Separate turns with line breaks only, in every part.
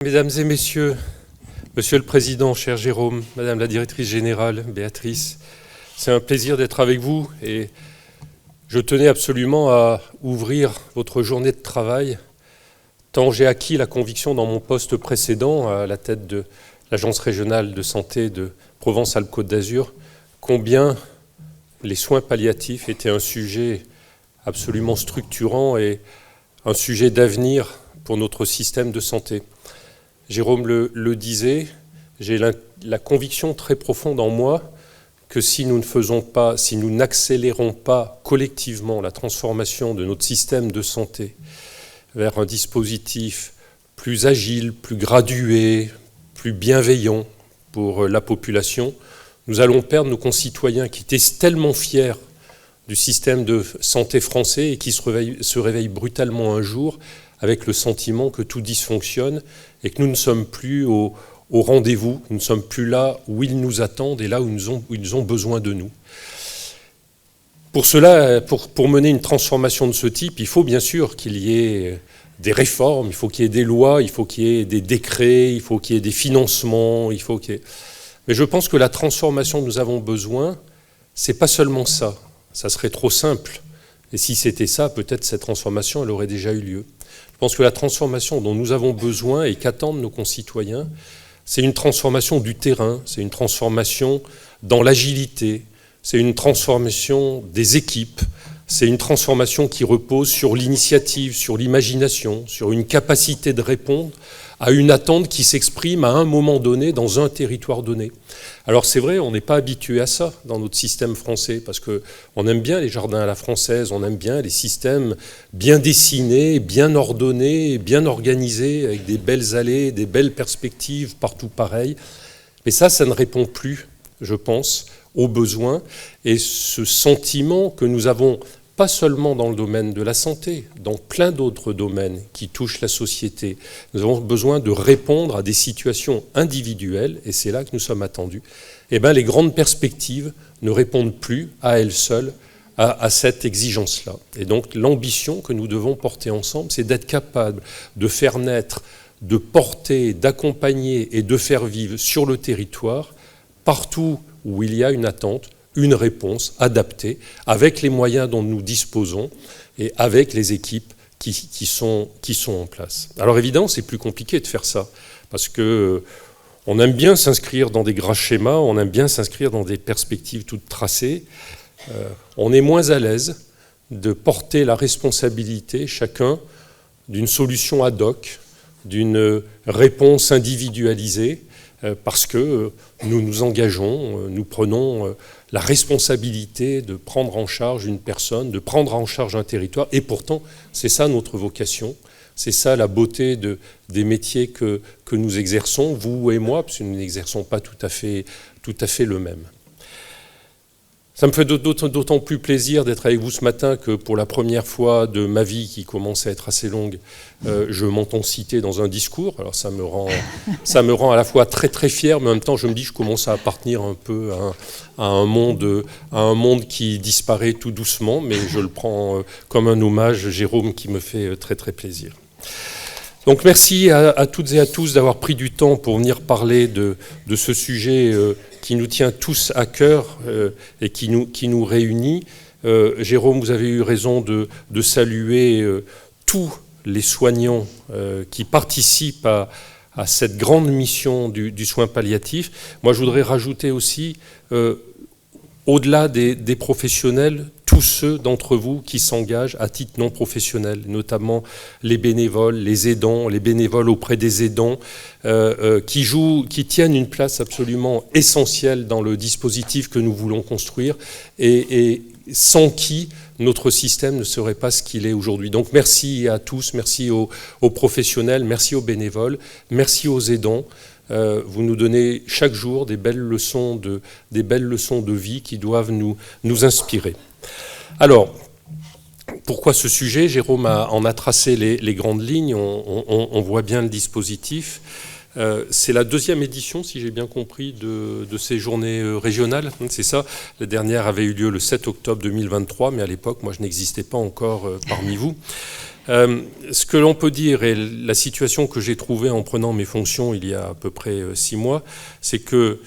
Mesdames et messieurs, Monsieur le Président, cher Jérôme, Madame la Directrice Générale, Béatrice, c'est un plaisir d'être avec vous et je tenais absolument à ouvrir votre journée de travail, tant j'ai acquis la conviction dans mon poste précédent à la tête de l'Agence régionale de santé de Provence-Alpes-Côte d'Azur, combien les soins palliatifs étaient un sujet absolument structurant et un sujet d'avenir pour notre système de santé. Jérôme le disait, j'ai la conviction très profonde en moi que si nous n'accélérons pas collectivement la transformation de notre système de santé vers un dispositif plus agile, plus gradué, plus bienveillant pour la population, nous allons perdre nos concitoyens qui étaient tellement fiers du système de santé français et qui se réveillent brutalement un jour avec le sentiment que tout dysfonctionne et que nous ne sommes plus au rendez-vous, nous ne sommes plus là où ils nous attendent et là où ils ont besoin de nous. Pour cela, pour mener une transformation de ce type, il faut bien sûr qu'il y ait des réformes, il faut qu'il y ait des lois, il faut qu'il y ait des décrets, il faut qu'il y ait des financements, Mais je pense que la transformation dont nous avons besoin, c'est pas seulement ça. Ça serait trop simple. Et si c'était ça, peut-être cette transformation, elle aurait déjà eu lieu. Je pense que la transformation dont nous avons besoin et qu'attendent nos concitoyens, c'est une transformation du terrain, c'est une transformation dans l'agilité, c'est une transformation des équipes, c'est une transformation qui repose sur l'initiative, sur l'imagination, sur une capacité de répondre à une attente qui s'exprime à un moment donné dans un territoire donné. Alors c'est vrai, on n'est pas habitué à ça dans notre système français, parce qu'on aime bien les jardins à la française, on aime bien les systèmes bien dessinés, bien ordonnés, bien organisés, avec des belles allées, des belles perspectives, partout pareil. Mais ça ne répond plus, je pense, aux besoins et ce sentiment que nous avons pas seulement dans le domaine de la santé, dans plein d'autres domaines qui touchent la société. Nous avons besoin de répondre à des situations individuelles, et c'est là que nous sommes attendus. Les grandes perspectives ne répondent plus à elles seules à cette exigence-là. Et donc l'ambition que nous devons porter ensemble, c'est d'être capable de faire naître, de porter, d'accompagner et de faire vivre sur le territoire, partout où il y a une attente, une réponse adaptée, avec les moyens dont nous disposons et avec les équipes qui sont en place. Alors évidemment, c'est plus compliqué de faire ça, parce que on aime bien s'inscrire dans des grands schémas, on aime bien s'inscrire dans des perspectives toutes tracées. On est moins à l'aise de porter la responsabilité, chacun, d'une solution ad hoc, d'une réponse individualisée, parce que nous nous engageons, nous prenons la responsabilité de prendre en charge une personne, de prendre en charge un territoire, et pourtant, c'est ça notre vocation, c'est ça la beauté des métiers que nous exerçons, vous et moi, parce que nous n'exerçons pas tout à fait le même. Ça me fait d'autant plus plaisir d'être avec vous ce matin que pour la première fois de ma vie, qui commence à être assez longue, je m'entends citer dans un discours. Alors ça me rend à la fois très très fier, mais en même temps je me dis que je commence à appartenir un peu à un monde qui disparaît tout doucement, mais je le prends comme un hommage, Jérôme, qui me fait très très plaisir. Donc merci à toutes et à tous d'avoir pris du temps pour venir parler de ce sujet qui nous tient tous à cœur et qui nous réunit. Jérôme, vous avez eu raison de saluer tous les soignants qui participent à cette grande mission du soin palliatif. Moi, je voudrais rajouter aussi, au-delà des professionnels, tous ceux d'entre vous qui s'engagent à titre non professionnel, notamment les bénévoles, les aidants, les bénévoles auprès des aidants, qui tiennent une place absolument essentielle dans le dispositif que nous voulons construire et sans qui notre système ne serait pas ce qu'il est aujourd'hui. Donc merci à tous, merci aux professionnels, merci aux bénévoles, merci aux aidants. Vous nous donnez chaque jour des belles leçons de vie qui doivent nous inspirer. Alors, pourquoi ce sujet ? Jérôme en a tracé les grandes lignes, on voit bien le dispositif. C'est la deuxième édition, si j'ai bien compris, de ces journées régionales. C'est ça. La dernière avait eu lieu le 7 octobre 2023, mais à l'époque, moi, je n'existais pas encore parmi vous. Ce que l'on peut dire, et la situation que j'ai trouvée en prenant mes fonctions il y a à peu près 6 mois, c'est que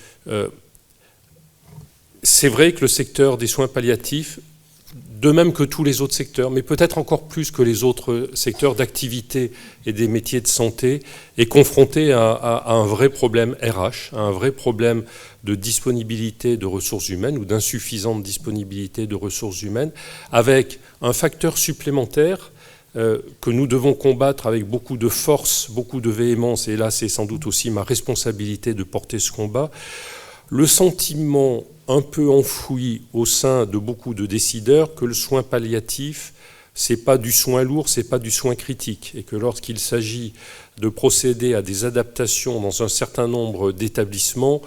c'est vrai que le secteur des soins palliatifs, de même que tous les autres secteurs, mais peut-être encore plus que les autres secteurs d'activité et des métiers de santé, est confronté à un vrai problème RH, à un vrai problème de disponibilité de ressources humaines ou d'insuffisante disponibilité de ressources humaines, avec un facteur supplémentaire que nous devons combattre avec beaucoup de force, beaucoup de véhémence, et là c'est sans doute aussi ma responsabilité de porter ce combat, le sentiment un peu enfoui au sein de beaucoup de décideurs que le soin palliatif, c'est pas du soin lourd, c'est pas du soin critique, et que lorsqu'il s'agit de procéder à des adaptations dans un certain nombre d'établissements,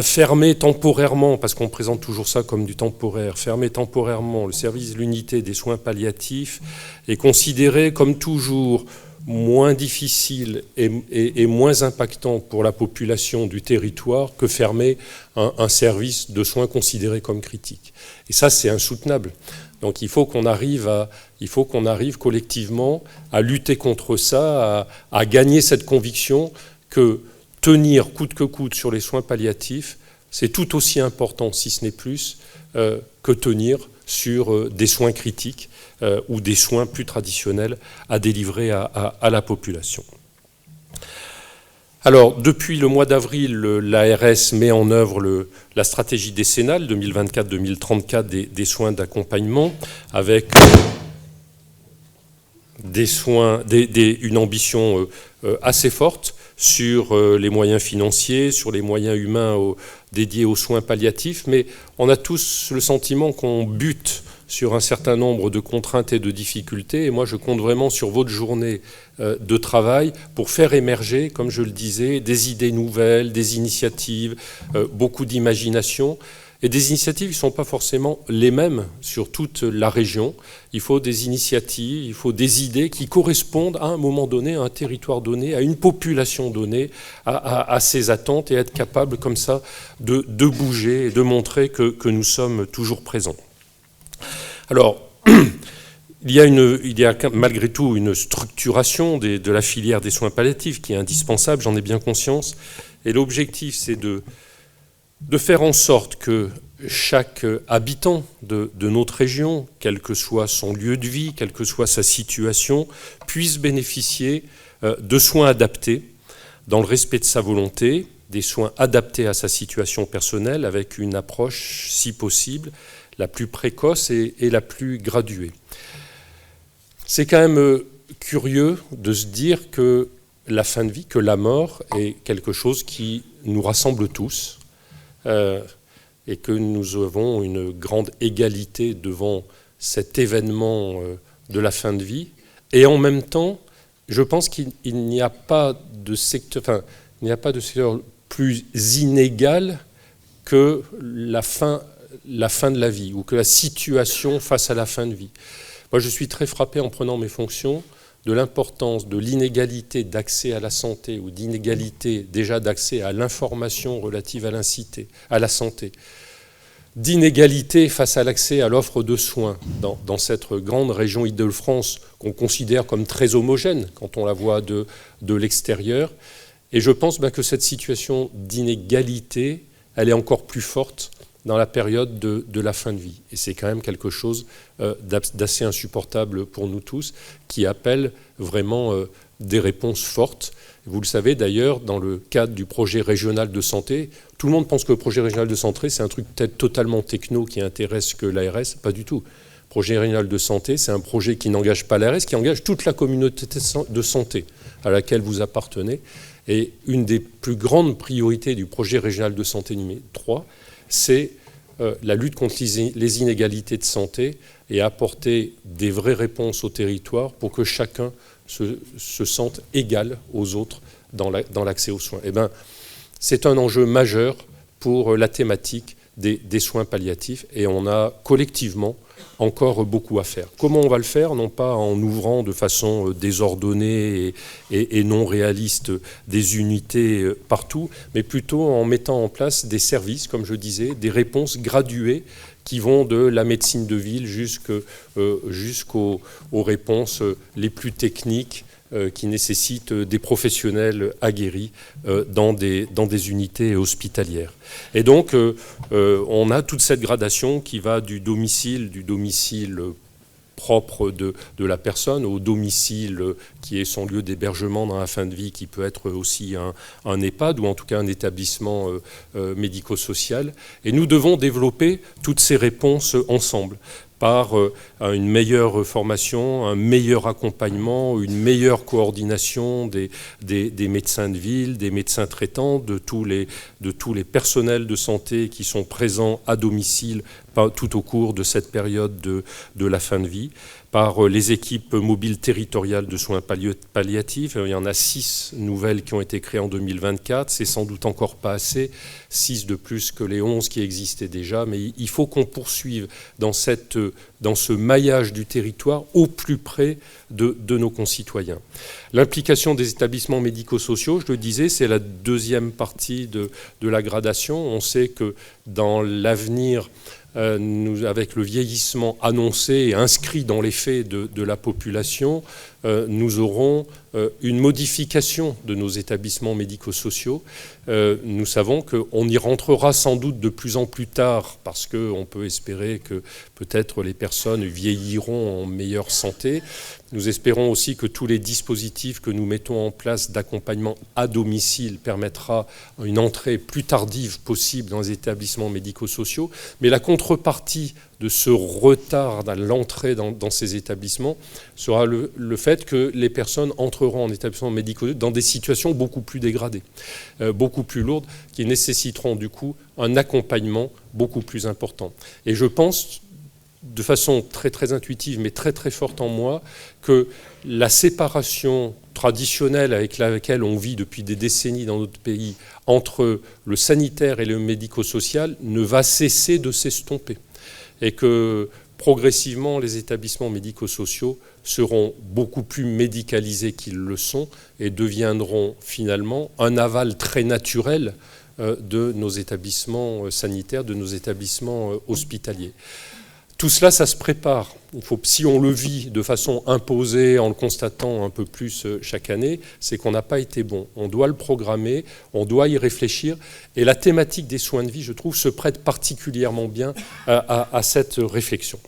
fermer temporairement, parce qu'on présente toujours ça comme du temporaire, fermer temporairement le service de l'unité des soins palliatifs est considéré comme toujours moins difficile et moins impactant pour la population du territoire que fermer un service de soins considéré comme critique. Et ça, c'est insoutenable. Donc il faut qu'on arrive collectivement à lutter contre ça, à gagner cette conviction que tenir coûte que coûte sur les soins palliatifs, c'est tout aussi important, si ce n'est plus, que tenir sur des soins critiques ou des soins plus traditionnels à délivrer à la population. Alors, depuis le mois d'avril, l'ARS met en œuvre la stratégie décennale 2024-2034 des soins d'accompagnement, avec une ambition assez forte sur les moyens financiers, sur les moyens humains dédiés aux soins palliatifs, mais on a tous le sentiment qu'on bute sur un certain nombre de contraintes et de difficultés, et moi je compte vraiment sur votre journée de travail pour faire émerger, comme je le disais, des idées nouvelles, des initiatives, beaucoup d'imagination. Et des initiatives qui ne sont pas forcément les mêmes sur toute la région. Il faut des initiatives, il faut des idées qui correspondent à un moment donné, à un territoire donné, à une population donnée, à ses attentes, et être capable comme ça de bouger et de montrer que nous sommes toujours présents. Alors, il y a malgré tout une structuration de la filière des soins palliatifs qui est indispensable, j'en ai bien conscience. Et l'objectif, c'est de faire en sorte que chaque habitant de notre région, quel que soit son lieu de vie, quelle que soit sa situation, puisse bénéficier de soins adaptés dans le respect de sa volonté, des soins adaptés à sa situation personnelle, avec une approche, si possible, la plus précoce et la plus graduée. C'est quand même curieux de se dire que la fin de vie, que la mort est quelque chose qui nous rassemble tous, et que nous avons une grande égalité devant cet événement de la fin de vie. Et en même temps, je pense qu'il n'y a pas de secteur, plus inégal que la fin de la vie, ou que la situation face à la fin de vie. Moi, je suis très frappé en prenant mes fonctions de l'importance de l'inégalité d'accès à la santé, ou d'inégalité déjà d'accès à l'information relative à la santé, d'inégalité face à l'accès à l'offre de soins dans cette grande région Île-de-France qu'on considère comme très homogène quand on la voit de l'extérieur. Et je pense que cette situation d'inégalité, elle est encore plus forte dans la période de la fin de vie. Et c'est quand même quelque chose d'assez insupportable pour nous tous, qui appelle vraiment des réponses fortes. Vous le savez d'ailleurs, dans le cadre du projet régional de santé, tout le monde pense que le projet régional de santé, c'est un truc peut-être totalement techno qui intéresse que l'ARS, pas du tout. Le projet régional de santé, c'est un projet qui n'engage pas l'ARS, qui engage toute la communauté de santé à laquelle vous appartenez. Et une des plus grandes priorités du projet régional de santé numéro 3, c'est la lutte contre les inégalités de santé et apporter des vraies réponses au territoire pour que chacun se sente égal aux autres dans l'accès aux soins. Eh bien, c'est un enjeu majeur pour la thématique des soins palliatifs, et on a collectivement encore beaucoup à faire. Comment on va le faire? Non pas en ouvrant de façon désordonnée et non réaliste des unités partout, mais plutôt en mettant en place des services, comme je disais, des réponses graduées qui vont de la médecine de ville jusqu'aux réponses les plus techniques qui nécessitent des professionnels aguerris dans des unités hospitalières. Et donc, on a toute cette gradation qui va du domicile propre de la personne au domicile qui est son lieu d'hébergement dans la fin de vie, qui peut être aussi un EHPAD ou en tout cas un établissement médico-social. Et nous devons développer toutes ces réponses ensemble, par une meilleure formation, un meilleur accompagnement, une meilleure coordination des médecins de ville, des médecins traitants, de tous les personnels de santé qui sont présents à domicile tout au cours de cette période de la fin de vie, par les équipes mobiles territoriales de soins palliatifs. Il y en a 6 nouvelles qui ont été créées en 2024. C'est sans doute encore pas assez, 6 de plus que les 11 qui existaient déjà, mais il faut qu'on poursuive dans ce maillage du territoire au plus près de nos concitoyens. L'implication des établissements médico-sociaux, je le disais, c'est la deuxième partie de la gradation. On sait que dans l'avenir, avec le vieillissement annoncé et inscrit dans les faits de la population, nous aurons une modification de nos établissements médico-sociaux. Nous savons qu'on y rentrera sans doute de plus en plus tard, parce qu'on peut espérer que peut-être les personnes vieilliront en meilleure santé. Nous espérons aussi que tous les dispositifs que nous mettons en place d'accompagnement à domicile permettra une entrée plus tardive possible dans les établissements médico-sociaux. Mais la contrepartie de ce retard dans l'entrée dans ces établissements sera le fait que les personnes entreront en établissements médicaux dans des situations beaucoup plus dégradées, beaucoup plus lourdes, qui nécessiteront du coup un accompagnement beaucoup plus important. Et je pense, de façon très très intuitive, mais très très forte en moi, que la séparation traditionnelle avec laquelle on vit depuis des décennies dans notre pays entre le sanitaire et le médico-social ne va cesser de s'estomper. Et que progressivement, les établissements médico-sociaux seront beaucoup plus médicalisés qu'ils le sont et deviendront finalement un aval très naturel de nos établissements sanitaires, de nos établissements hospitaliers. Tout cela, ça se prépare. Si on le vit de façon imposée, en le constatant un peu plus chaque année, c'est qu'on n'a pas été bon. On doit le programmer, on doit y réfléchir. Et la thématique des soins de vie, je trouve, se prête particulièrement bien à cette réflexion.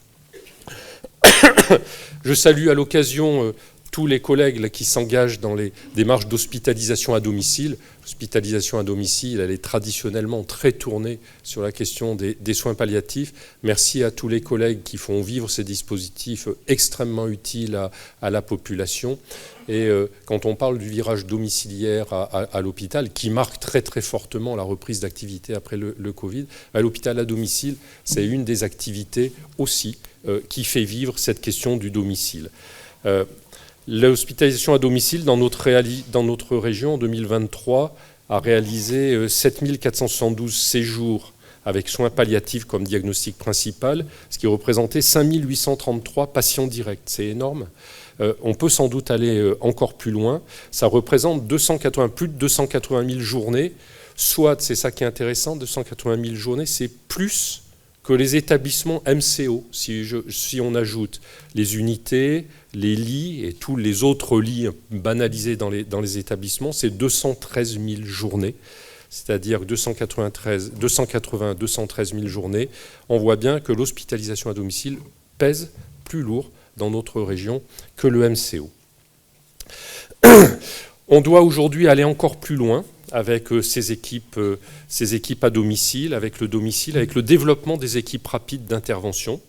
Je salue à l'occasion tous les collègues qui s'engagent dans les démarches d'hospitalisation à domicile. L'hospitalisation à domicile, elle est traditionnellement très tournée sur la question des soins palliatifs. Merci à tous les collègues qui font vivre ces dispositifs extrêmement utiles à la population. Et quand on parle du virage domiciliaire à l'hôpital, qui marque très très fortement la reprise d'activité après le Covid, à l'hôpital à domicile, c'est une des activités aussi qui fait vivre cette question du domicile. L'hospitalisation à domicile dans notre région en 2023 a réalisé 7472 séjours avec soins palliatifs comme diagnostic principal, ce qui représentait 5833 patients directs. C'est énorme. On peut sans doute aller encore plus loin. Ça représente plus de 280 000 journées, soit, c'est ça qui est intéressant, 280 000 journées, c'est plus que les établissements MCO, si on ajoute les unités, les lits et tous les autres lits banalisés dans les établissements, c'est 213 000 journées, c'est-à-dire 213 000 journées. On voit bien que l'hospitalisation à domicile pèse plus lourd dans notre région que le MCO. On doit aujourd'hui aller encore plus loin avec ces équipes à domicile, avec le développement des équipes rapides d'intervention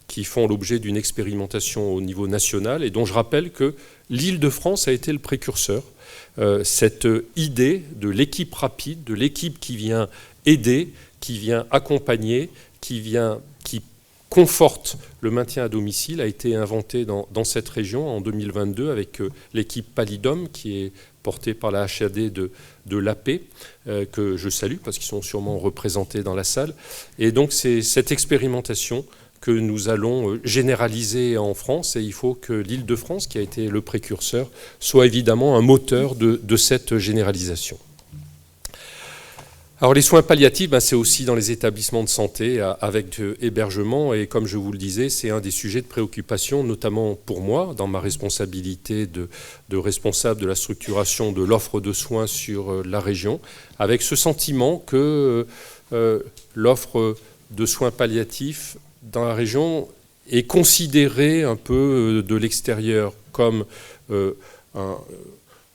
qui font l'objet d'une expérimentation au niveau national et dont je rappelle que l'Île-de-France a été le précurseur. Cette idée de l'équipe rapide, de l'équipe qui vient aider, qui vient accompagner, qui conforte le maintien à domicile a été inventé dans cette région en 2022 avec l'équipe Palidom qui est portée par la HAD de l'AP, que je salue parce qu'ils sont sûrement représentés dans la salle. Et donc c'est cette expérimentation que nous allons généraliser en France, et il faut que l'Île-de-France, qui a été le précurseur, soit évidemment un moteur de cette généralisation. Alors les soins palliatifs, c'est aussi dans les établissements de santé avec hébergement, et comme je vous le disais, c'est un des sujets de préoccupation, notamment pour moi, dans ma responsabilité de responsable de la structuration de l'offre de soins sur la région, avec ce sentiment que l'offre de soins palliatifs dans la région est considérée un peu de l'extérieur comme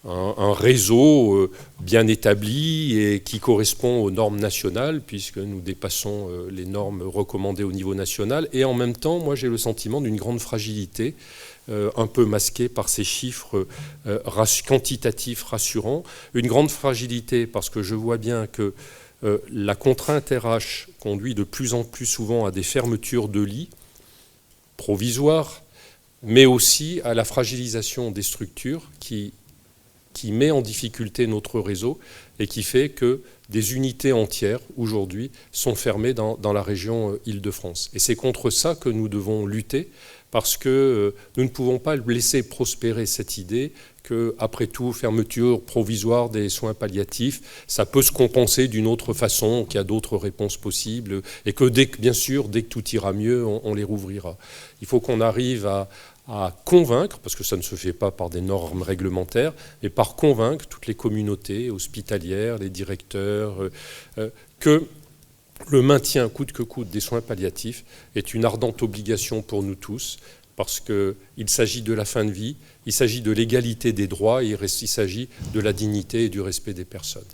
un réseau bien établi et qui correspond aux normes nationales, puisque nous dépassons les normes recommandées au niveau national. Et en même temps, moi j'ai le sentiment d'une grande fragilité, un peu masquée par ces chiffres quantitatifs rassurants. Une grande fragilité parce que je vois bien que la contrainte RH conduit de plus en plus souvent à des fermetures de lits provisoires, mais aussi à la fragilisation des structures qui met en difficulté notre réseau et qui fait que des unités entières, aujourd'hui, sont fermées dans la région Île-de-France. Et c'est contre ça que nous devons lutter, parce que nous ne pouvons pas laisser prospérer cette idée que, après tout, fermeture provisoire des soins palliatifs, ça peut se compenser d'une autre façon, qu'il y a d'autres réponses possibles, et que, bien sûr, dès que tout ira mieux, on les rouvrira. Il faut qu'on arrive à convaincre, parce que ça ne se fait pas par des normes réglementaires, mais par convaincre toutes les communautés hospitalières, les directeurs, que le maintien coûte que coûte des soins palliatifs est une ardente obligation pour nous tous, parce qu'il s'agit de la fin de vie, il s'agit de l'égalité des droits, et il s'agit de la dignité et du respect des personnes.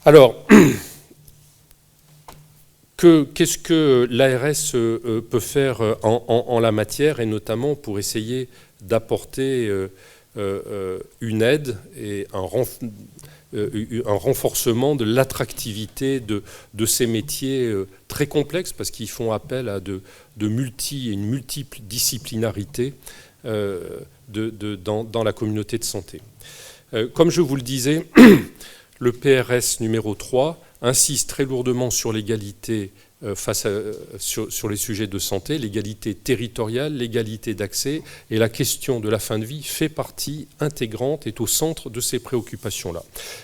Alors, qu'est-ce que l'ARS peut faire en la matière, et notamment pour essayer d'apporter une aide et un renforcement de l'attractivité de ces métiers très complexes, parce qu'ils font appel à une multiple disciplinarité dans la communauté de santé. Comme je vous le disais, le PRS numéro 3 insiste très lourdement sur l'égalité sur les sujets de santé, l'égalité territoriale, l'égalité d'accès, et la question de la fin de vie fait partie intégrante, est au centre de ces préoccupations-là.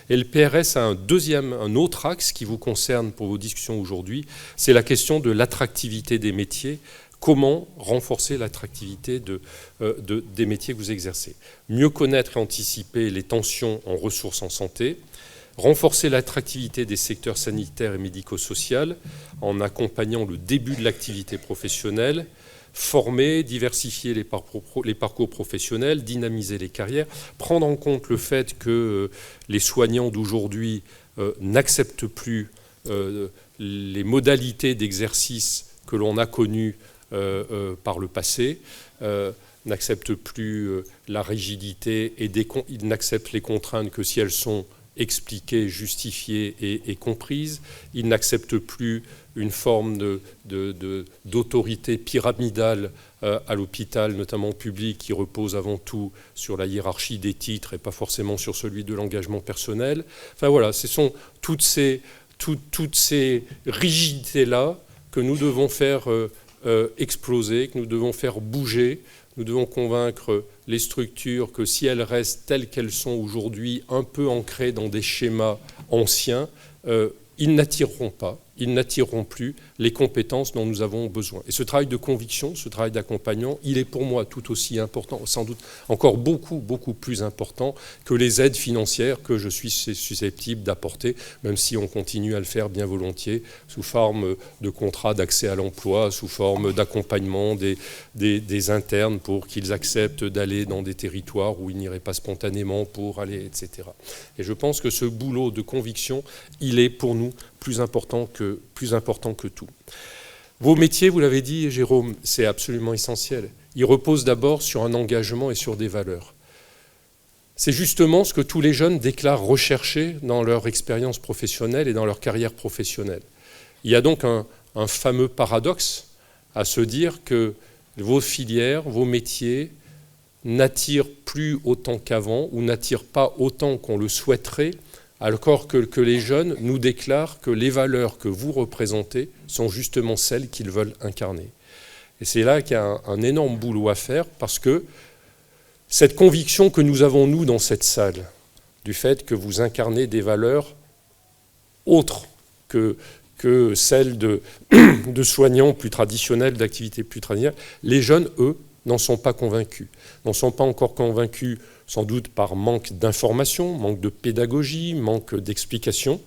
Et le PRS a un autre axe qui vous concerne pour vos discussions aujourd'hui, c'est la question de l'attractivité des métiers. Comment renforcer l'attractivité des métiers que vous exercez? Mieux connaître et anticiper les tensions en ressources en santé, renforcer l'attractivité des secteurs sanitaires et médico-social en accompagnant le début de l'activité professionnelle, former, diversifier les parcours professionnels, dynamiser les carrières, prendre en compte le fait que les soignants d'aujourd'hui n'acceptent plus les modalités d'exercice que l'on a connues par le passé, n'acceptent plus la rigidité et ils n'acceptent les contraintes que si elles sont expliquées, justifiées et comprises. Ils n'acceptent plus une forme d'autorité pyramidale à l'hôpital, notamment public, qui repose avant tout sur la hiérarchie des titres et pas forcément sur celui de l'engagement personnel. Enfin voilà, ce sont toutes ces rigidités-là que nous devons faire exploser, que nous devons faire bouger. Nous devons convaincre les structures que si elles restent telles qu'elles sont aujourd'hui, un peu ancrées dans des schémas anciens, ils n'attireront plus les compétences dont nous avons besoin. Et ce travail de conviction, ce travail d'accompagnement, il est pour moi tout aussi important, sans doute encore beaucoup, beaucoup plus important que les aides financières que je suis susceptible d'apporter, même si on continue à le faire bien volontiers, sous forme de contrats d'accès à l'emploi, sous forme d'accompagnement des internes pour qu'ils acceptent d'aller dans des territoires où ils n'iraient pas spontanément pour aller, etc. Et je pense que ce boulot de conviction, il est pour nous plus important que tout. Vos métiers, vous l'avez dit, Jérôme, c'est absolument essentiel. Ils reposent d'abord sur un engagement et sur des valeurs. C'est justement ce que tous les jeunes déclarent rechercher dans leur expérience professionnelle et dans leur carrière professionnelle. Il y a donc un un fameux paradoxe à se dire que vos filières, vos métiers n'attirent plus autant qu'avant ou n'attirent pas autant qu'on le souhaiterait, alors que les jeunes nous déclarent que les valeurs que vous représentez sont justement celles qu'ils veulent incarner. Et c'est là qu'il y a un énorme boulot à faire, parce que cette conviction que nous avons, nous, dans cette salle, du fait que vous incarnez des valeurs autres que celles de soignants plus traditionnels, d'activités plus traditionnelles, les jeunes, eux, n'en sont pas convaincus. N'en sont pas encore convaincus, sans doute par manque d'information, manque de pédagogie, manque d'explication.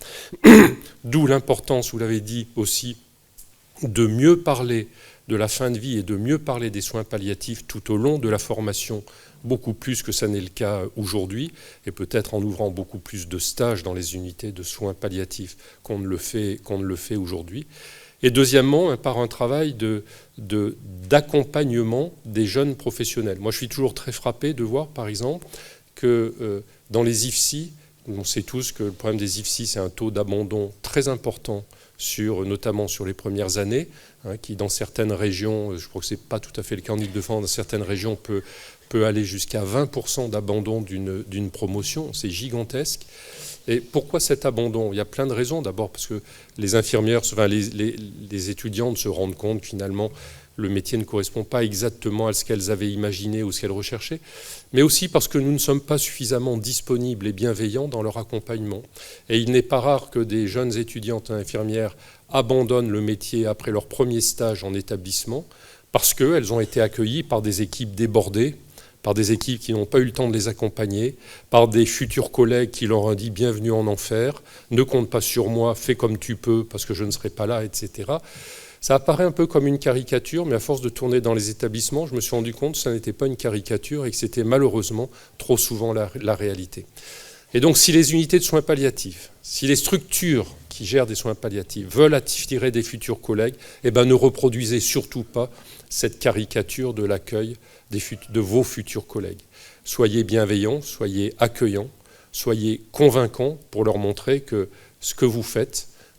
D'où l'importance, vous l'avez dit aussi, de mieux parler de la fin de vie et de mieux parler des soins palliatifs tout au long de la formation, beaucoup plus que ça n'est le cas aujourd'hui, et peut-être en ouvrant beaucoup plus de stages dans les unités de soins palliatifs qu'on ne le fait aujourd'hui. Et deuxièmement, par un travail d'accompagnement des jeunes professionnels. Moi, je suis toujours très frappé de voir, par exemple, que dans les IFSI, on sait tous que le problème des IFSI, c'est un taux d'abandon très important, notamment sur les premières années, qui dans certaines régions, je crois que ce n'est pas tout à fait le cas en Ile-de-France, dans certaines régions peut aller jusqu'à 20% d'abandon d'une promotion, c'est gigantesque. Et pourquoi cet abandon? Il y a plein de raisons. D'abord parce que les infirmières, enfin les étudiantes se rendent compte que finalement le métier ne correspond pas exactement à ce qu'elles avaient imaginé ou ce qu'elles recherchaient, mais aussi parce que nous ne sommes pas suffisamment disponibles et bienveillants dans leur accompagnement. Et il n'est pas rare que des jeunes étudiantes infirmières abandonnent le métier après leur premier stage en établissement parce qu'elles ont été accueillies par des équipes débordées, par des équipes qui n'ont pas eu le temps de les accompagner, par des futurs collègues qui leur ont dit « bienvenue en enfer, ne compte pas sur moi, fais comme tu peux parce que je ne serai pas là, etc. » Ça apparaît un peu comme une caricature, mais à force de tourner dans les établissements, je me suis rendu compte que ça n'était pas une caricature et que c'était malheureusement trop souvent la réalité. Et donc si les unités de soins palliatifs, si les structures qui gèrent des soins palliatifs veulent attirer des futurs collègues, eh ben, ne reproduisez surtout pas cette caricature de l'accueil de vos futurs collègues. Soyez bienveillants, soyez accueillants, soyez convaincants pour leur montrer que ce que vous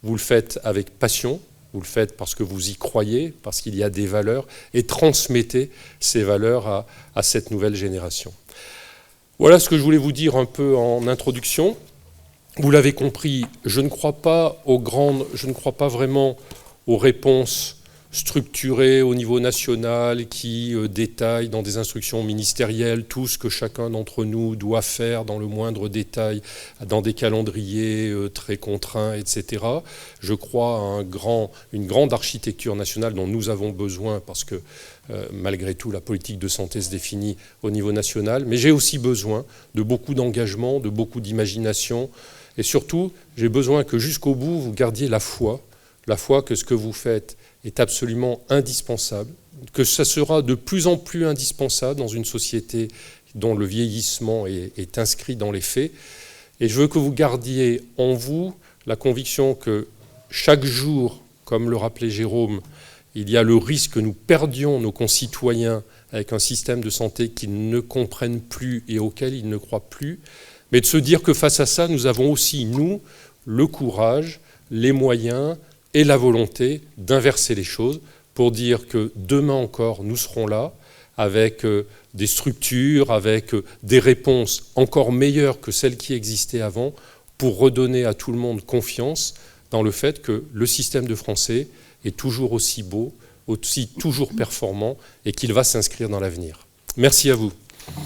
le faites avec passion, vous le faites parce que vous y croyez, parce qu'il y a des valeurs, et transmettez ces valeurs à cette nouvelle génération. Voilà ce que je voulais vous dire un peu en introduction. Vous l'avez compris, je ne crois pas vraiment aux réponses structurées au niveau national qui détaillent dans des instructions ministérielles tout ce que chacun d'entre nous doit faire dans le moindre détail, dans des calendriers très contraints, etc. Je crois à une grande architecture nationale dont nous avons besoin parce que malgré tout la politique de santé se définit au niveau national, mais j'ai aussi besoin de beaucoup d'engagement, de beaucoup d'imagination, et surtout j'ai besoin que jusqu'au bout vous gardiez la foi que ce que vous faites est absolument indispensable, que ça sera de plus en plus indispensable dans une société dont le vieillissement est inscrit dans les faits. Et je veux que vous gardiez en vous la conviction que chaque jour, comme le rappelait Jérôme, il y a le risque que nous perdions nos concitoyens avec un système de santé qu'ils ne comprennent plus et auquel ils ne croient plus, mais de se dire que face à ça, nous avons aussi, nous, le courage, les moyens et la volonté d'inverser les choses pour dire que demain encore, nous serons là avec des structures, avec des réponses encore meilleures que celles qui existaient avant pour redonner à tout le monde confiance dans le fait que le système de français est toujours aussi beau, aussi toujours performant et qu'il va s'inscrire dans l'avenir. Merci à vous.